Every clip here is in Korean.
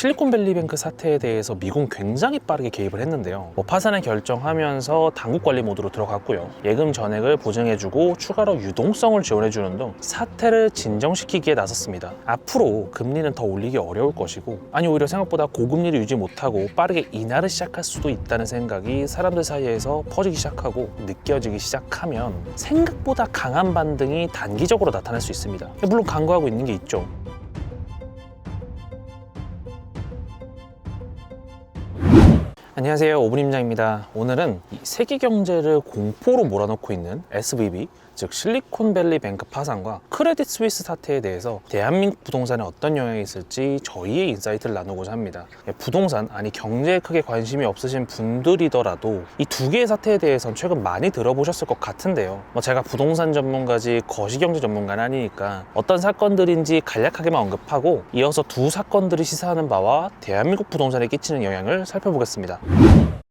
실리콘밸리뱅크 사태에 대해서 미국은 굉장히 빠르게 개입을 했는데요. 파산을 결정하면서 당국 관리 모드로 들어갔고요. 예금 전액을 보증해주고 추가로 유동성을 지원해주는 등 사태를 진정시키기에 나섰습니다. 앞으로 금리는 더 올리기 어려울 것이고, 아니 오히려 생각보다 고금리를 유지 못하고 빠르게 인하를 시작할 수도 있다는 생각이 사람들 사이에서 퍼지기 시작하고 느껴지기 시작하면 생각보다 강한 반등이 단기적으로 나타날 수 있습니다. 물론 간과하고 있는 게 있죠. 안녕하세요, 오분임장입니다. 오늘은 세계 경제를 공포로 몰아넣고 있는 SVB, 즉 실리콘밸리뱅크 파산과 크레딧 스위스 사태에 대해서 대한민국 부동산에 어떤 영향이 있을지 저희의 인사이트를 나누고자 합니다. 부동산, 아니 경제에 크게 관심이 없으신 분들이더라도 이 두 개의 사태에 대해서는 최근 많이 들어보셨을 것 같은데요. 제가 부동산 전문가지 거시경제 전문가는 아니니까 어떤 사건들인지 간략하게만 언급하고 이어서 두 사건들이 시사하는 바와 대한민국 부동산에 끼치는 영향을 살펴보겠습니다.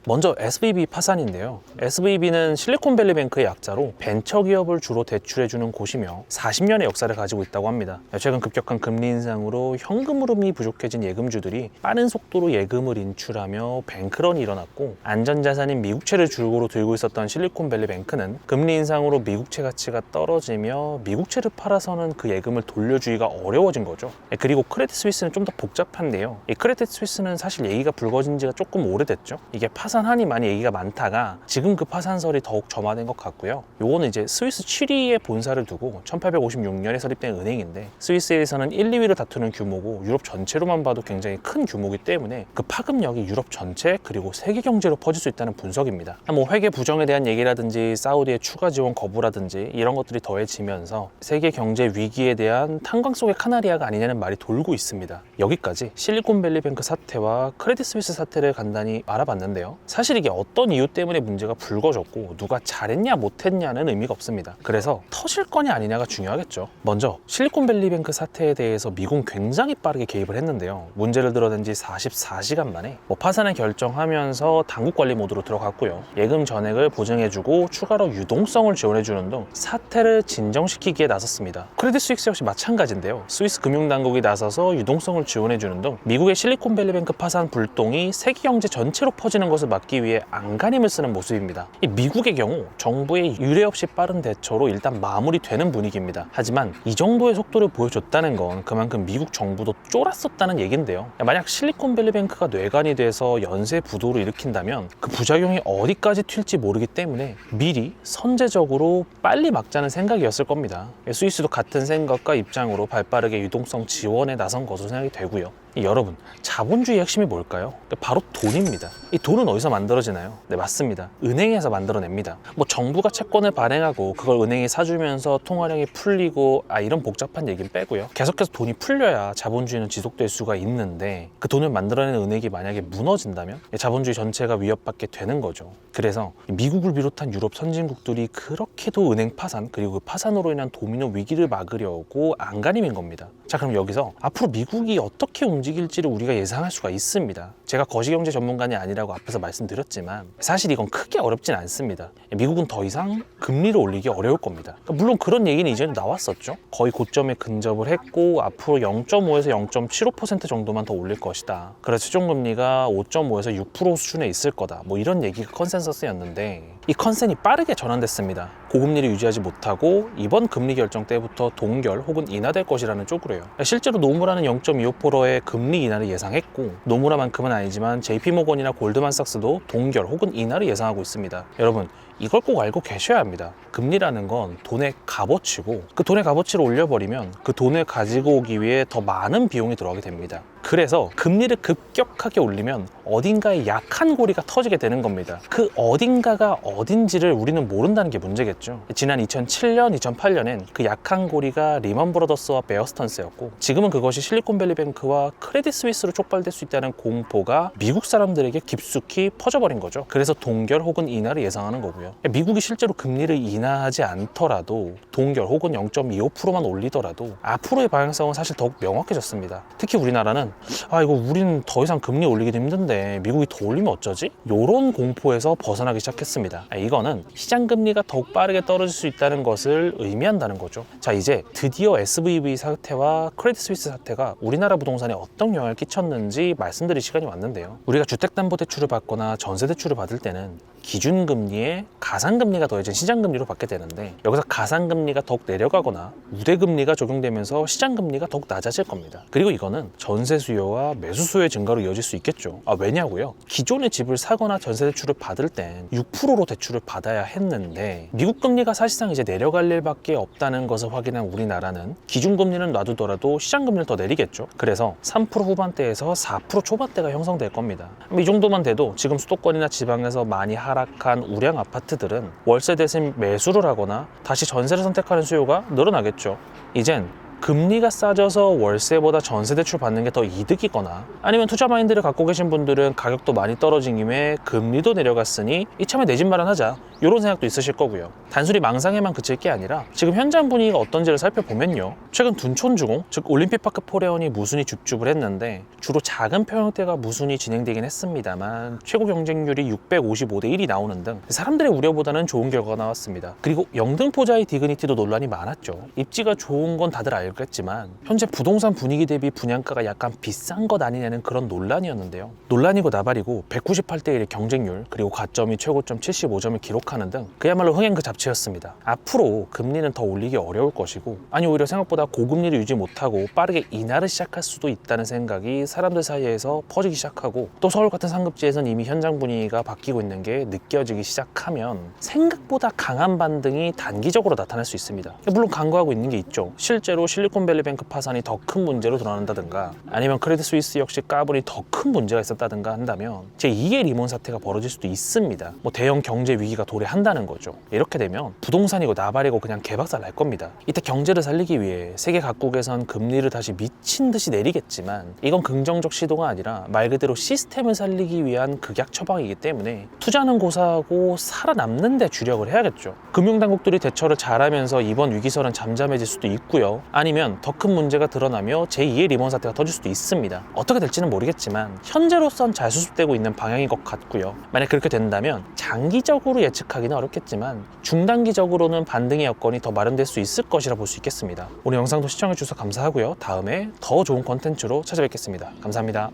먼저 SVB 파산인데요. SVB는 실리콘밸리뱅크의 약자로 벤처기업을 주로 대출해주는 곳이며 40년의 역사를 가지고 있다고 합니다. 최근 급격한 금리 인상으로 현금 흐름이 부족해진 예금주들이 빠른 속도로 예금을 인출하며 뱅크런이 일어났고, 안전자산인 미국채를 줄고로 들고 있었던 실리콘밸리뱅크는 금리 인상으로 미국채 가치가 떨어지며 미국채를 팔아서는 그 예금을 돌려주기가 어려워진 거죠. 그리고 크레딧 스위스는 좀 더 복잡한데요. 이 크레딧 스위스는 사실 얘기가 불거진 지가 조금 오래됐죠. 이게 파산하니 많이 얘기가 많다가 지금 그 파산설이 더욱 점화된 것 같고요. 요거는 이제 스위스 취리히에 본사를 두고 1856년에 설립된 은행인데, 스위스에서는 1, 2위를 다투는 규모고 유럽 전체로만 봐도 굉장히 큰 규모이기 때문에 그 파급력이 유럽 전체 그리고 세계 경제로 퍼질 수 있다는 분석입니다. 회계 부정에 대한 얘기라든지 사우디의 추가 지원 거부라든지 이런 것들이 더해지면서 세계 경제 위기에 대한 탄광 속의 카나리아가 아니냐는 말이 돌고 있습니다. 여기까지 실리콘밸리뱅크 사태와 크레딧 스위스 사태를 간단히 알아봤는데요. 사실 이게 어떤 이유 때문에 문제가 불거졌고 누가 잘했냐 못했냐는 의미가 없습니다. 그래서 터질 거냐 아니냐가 중요하겠죠. 먼저 실리콘밸리뱅크 사태에 대해서 미국은 굉장히 빠르게 개입을 했는데요. 문제를 드러낸 지 44시간 만에 파산을 결정하면서 당국 관리 모드로 들어갔고요. 예금 전액을 보증해주고 추가로 유동성을 지원해주는 등 사태를 진정시키기에 나섰습니다. 크레딧 스위스 역시 마찬가지인데요. 스위스 금융당국이 나서서 유동성을 지원해주는 등 미국의 실리콘밸리뱅크 파산 불똥이 세계 경제 전체로 퍼지는 것을 막기 위해 안간힘을 쓰는 모습입니다. 이 미국의 경우 정부의 유례 없이 빠른 대처로 일단 마무리되는 분위기입니다. 하지만 이 정도의 속도를 보여줬다는 건 그만큼 미국 정부도 쫄았었다는 얘긴데요. 만약 실리콘밸리뱅크가 뇌관이 돼서 연쇄 부도를 일으킨다면 그 부작용이 어디까지 튈지 모르기 때문에 미리 선제적으로 빨리 막자는 생각이었을 겁니다. 스위스도 같은 생각과 입장으로 발빠르게 유동성 지원에 나선 것으로 생각이 되고요. 여러분, 자본주의 핵심이 뭘까요? 바로 돈입니다. 이 돈은 어디서 만들어지나요? 네, 맞습니다. 은행에서 만들어냅니다. 정부가 채권을 발행하고 그걸 은행이 사주면서 통화량이 풀리고 이런 복잡한 얘기는 빼고요. 계속해서 돈이 풀려야 자본주의는 지속될 수가 있는데, 그 돈을 만들어내는 은행이 만약에 무너진다면 자본주의 전체가 위협받게 되는 거죠. 그래서 미국을 비롯한 유럽 선진국들이 그렇게도 은행 파산, 그리고 그 파산으로 인한 도미노 위기를 막으려고 안간힘인 겁니다. 자, 그럼 여기서 앞으로 미국이 어떻게 움직일지를 우리가 예상할 수가 있습니다. 제가 거시경제 전문가는 아니라고 앞에서 말씀드렸지만 사실 이건 크게 어렵진 않습니다. 미국은 더 이상 금리를 올리기 어려울 겁니다. 물론 그런 얘기는 이전에 나왔었죠. 거의 고점에 근접을 했고 앞으로 0.5에서 0.75% 정도만 더 올릴 것이다. 그래서 최종금리가 5.5에서 6% 수준에 있을 거다. 이런 얘기가 컨센서스였는데, 이 컨센이 빠르게 전환됐습니다. 고금리를 유지하지 못하고 이번 금리 결정 때부터 동결 혹은 인하될 것이라는 쪽으로요. 실제로 노무라는 0.25%의 금리 인하를 예상했고, 노무라만큼은 아니지만 JP모건이나 골드만삭스도 동결 혹은 인하를 예상하고 있습니다. 여러분, 이걸 꼭 알고 계셔야 합니다. 금리라는 건 돈의 값어치고, 그 돈의 값어치를 올려버리면 그 돈을 가지고 오기 위해 더 많은 비용이 들어가게 됩니다. 그래서 금리를 급격하게 올리면 어딘가에 약한 고리가 터지게 되는 겁니다. 그 어딘가가 어딘지를 우리는 모른다는 게 문제겠죠. 지난 2007년, 2008년엔 그 약한 고리가 리먼 브러더스와 베어스턴스였고, 지금은 그것이 실리콘밸리뱅크와 크레딧 스위스로 촉발될 수 있다는 공포가 미국 사람들에게 깊숙이 퍼져버린 거죠. 그래서 동결 혹은 인하를 예상하는 거고요. 미국이 실제로 금리를 인하하지 않더라도 동결 혹은 0.25%만 올리더라도 앞으로의 방향성은 사실 더욱 명확해졌습니다. 특히 우리나라는 이거 우리는 더 이상 금리 올리기도 힘든데 미국이 더 올리면 어쩌지? 이런 공포에서 벗어나기 시작했습니다. 이거는 시장 금리가 더욱 빠르게 떨어질 수 있다는 것을 의미한다는 거죠. 자, 이제 드디어 SVB 사태와 크레딧 스위스 사태가 우리나라 부동산에 어떤 영향을 끼쳤는지 말씀드릴 시간이 왔는데요. 우리가 주택담보대출을 받거나 전세대출을 받을 때는 기준금리에 가산금리가 더해진 시장금리로 받게 되는데, 여기서 가산금리가 더욱 내려가거나 우대금리가 적용되면서 시장금리가 더욱 낮아질 겁니다. 그리고 이거는 전세 수요와 매수 수요의 증가로 이어질 수 있겠죠. 왜냐고요? 기존의 집을 사거나 전세대출을 받을 땐 6%로 대출을 받아야 했는데 미국 금리가 사실상 이제 내려갈 일밖에 없다는 것을 확인한 우리나라는 기준금리는 놔두더라도 시장금리를 더 내리겠죠. 그래서 3% 후반대에서 4% 초반대가 형성될 겁니다. 이 정도만 돼도 지금 수도권이나 지방에서 많이 하락한 우량 아파트들은 월세 대신 매수를 하거나 다시 전세를 선택하는 수요가 늘어나겠죠. 이젠 금리가 싸져서 월세보다 전세 대출 받는 게 더 이득이거나, 아니면 투자 마인드를 갖고 계신 분들은 가격도 많이 떨어진 김에 금리도 내려갔으니 이참에 내 집 마련하자, 이런 생각도 있으실 거고요. 단순히 망상에만 그칠 게 아니라 지금 현장 분위기가 어떤지를 살펴보면요, 최근 둔촌주공, 즉 올림픽파크 포레온이 무순위 줍줍을 했는데 주로 작은 평형대가 무순위 진행되긴 했습니다만 최고 경쟁률이 655대 1이 나오는 등 사람들의 우려보다는 좋은 결과가 나왔습니다. 그리고 영등포자의 디그니티도 논란이 많았죠. 입지가 좋은 건 다들 알겠지만 현재 부동산 분위기 대비 분양가가 약간 비싼 것 아니냐는 그런 논란이었는데요. 논란이고 나발이고 198대 1의 경쟁률, 그리고 가점이 최고점 75점을 기록하는 등 그야말로 흥행 그 잡채였습니다. 앞으로 금리는 더 올리기 어려울 것이고, 아니 오히려 생각보다 고금리를 유지 못하고 빠르게 인하를 시작할 수도 있다는 생각이 사람들 사이에서 퍼지기 시작하고, 또 서울 같은 상급지에서는 이미 현장 분위기가 바뀌고 있는 게 느껴지기 시작하면 생각보다 강한 반등이 단기적으로 나타날 수 있습니다. 물론 간과하고 있는 게 있죠. 실제로 실리콘밸리뱅크 파산이 더 큰 문제로 드러난다든가, 아니면 크레딧 스위스 역시 까불이 더 큰 문제가 있었다든가 한다면 제2의 리먼 사태가 벌어질 수도 있습니다. 대형 경제 위기가 도래한다는 거죠. 이렇게 되면 부동산이고 나발이고 그냥 개박살 날 겁니다. 이때 경제를 살리기 위해 세계 각국에선 금리를 다시 미친 듯이 내리겠지만 이건 긍정적 시도가 아니라 말 그대로 시스템을 살리기 위한 극약 처방이기 때문에 투자는 고사하고 살아남는 데 주력을 해야겠죠. 금융당국들이 대처를 잘하면서 이번 위기설은 잠잠해질 수도 있고요. 아니면 더 큰 문제가 드러나며 제2의 리먼 사태가 터질 수도 있습니다. 어떻게 될지는 모르겠지만 현재로선 잘 수습되고 있는 방향인 것 같고요. 만약 그렇게 된다면 장기적으로 예측하기는 어렵겠지만 중단기적으로는 반등의 여건이 더 마련될 수 있을 것이라 볼 수 있겠습니다. 오늘 영상도 시청해주셔서 감사하고요. 다음에 더 좋은 컨텐츠로 찾아뵙겠습니다. 감사합니다.